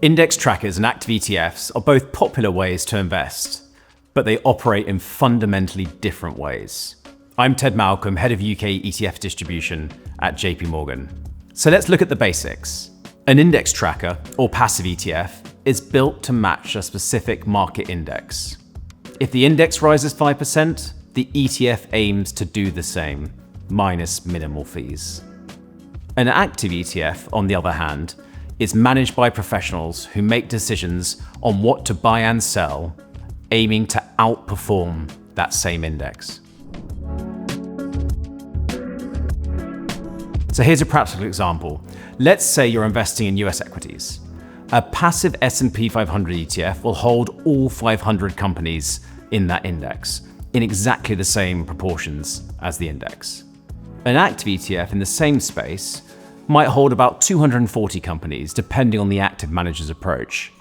Index trackers and active ETFs are both popular ways to invest, but they operate in fundamentally different ways. I'm Ted Malcolm, head of UK ETF Distribution at JP Morgan. So let's look at the basics. An index tracker, or passive ETF, is built to match a specific market index. If the index rises 5%, the ETF aims to do the same, minus minimal fees. An active ETF, on the other hand, is managed by professionals who make decisions on what to buy and sell, aiming to outperform that same index. So here's a practical example. Let's say you're investing in US equities. A passive S&P 500 ETF will hold all 500 companies in that index in exactly the same proportions as the index. An active ETF in the same space might hold about 240 companies, depending on the active manager's approach.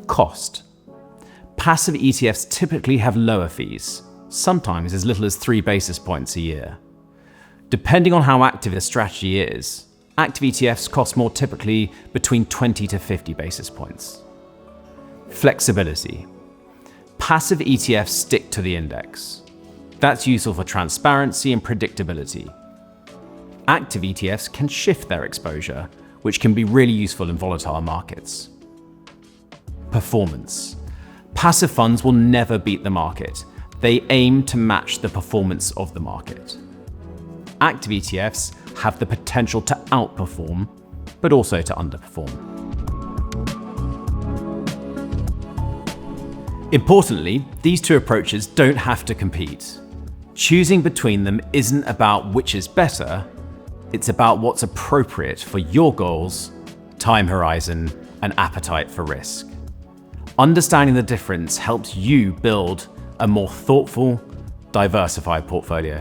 Cost. Passive ETFs typically have lower fees, sometimes as little as 3 basis points a year. Depending on how active the strategy is, active ETFs cost more, typically between 20 to 50 basis points. Flexibility. Passive ETFs stick to the index. That's useful for transparency and predictability. Active ETFs can shift their exposure, which can be really useful in volatile markets. Performance. Passive funds will never beat the market. They aim to match the performance of the market. Active ETFs have the potential to outperform, but also to underperform. Importantly, these two approaches don't have to compete. Choosing between them isn't about which is better, it's about what's appropriate for your goals, time horizon, and appetite for risk. Understanding the difference helps you build a more thoughtful, diversified portfolio.